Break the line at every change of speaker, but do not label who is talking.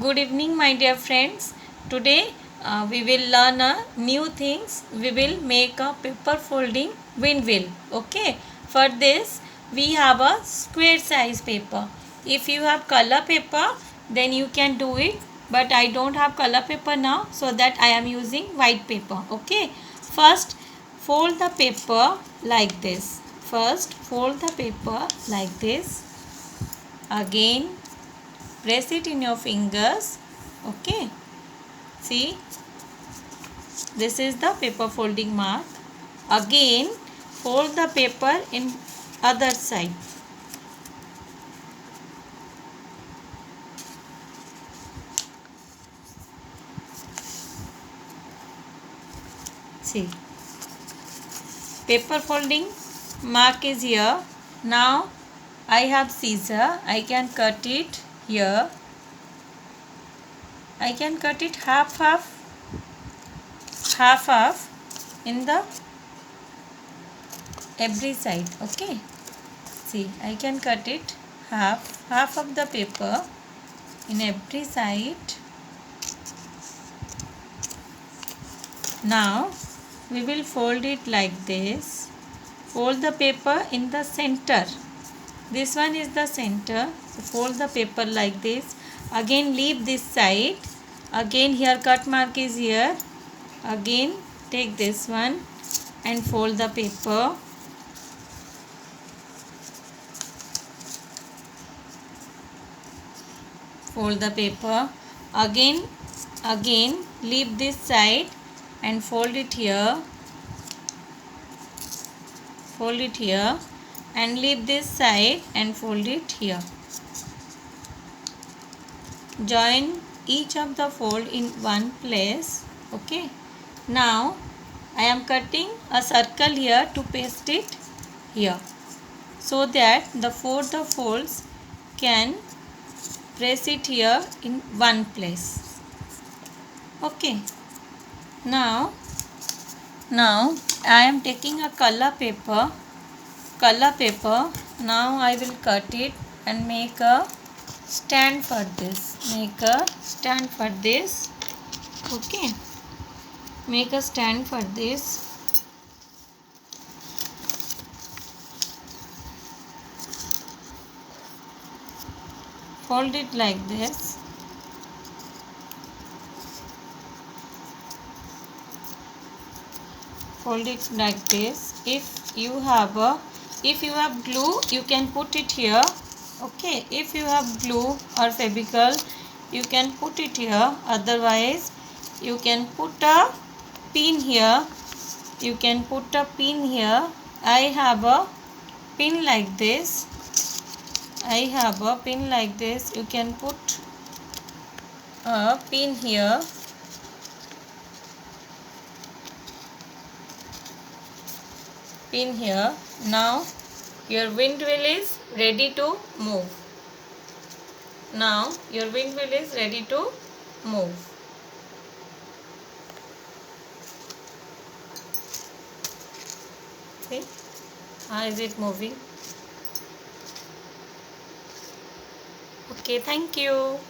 Good evening, my dear friends. Today we will learn new things. We will make a paper folding windmill. Okay. For this we have a square size paper. If you have color paper, then you can do it. But I don't have color paper now, so that I am using white paper. Okay. First, fold the paper like this. First, fold the paper like this. Again, press it in your fingers. Okay, see, this is the paper folding mark. Again, fold the paper in other side. See, paper folding mark is here. Now I have scissor. I can cut it here. I can cut it half in the every side. Okay, see, I can cut it half of the paper in every side. Now we will fold it like this. Fold the paper in the center. This one is the center. So fold the paper like this. Again leave this side. Again here cut mark is here. Again take this one and fold the paper. Fold the paper. Again leave this side and fold it here. Fold it here and leave this side and fold it here. Join each of the fold in one place. Okay. Now I am cutting a circle here to paste it here, so that the folds can press it here in one place. Okay. Now I am taking a color paper. Now I will cut it and make a stand for this. Okay. Make a stand for this. Fold it like this. Fold it like this. If you have glue, you can put it here. Okay, if you have glue or Fevicol, you can put it here. Otherwise you can put a pin here. I have a pin like this. You can put a pin here. Now your windmill is ready to move. See, how is it moving? Okay, thank you.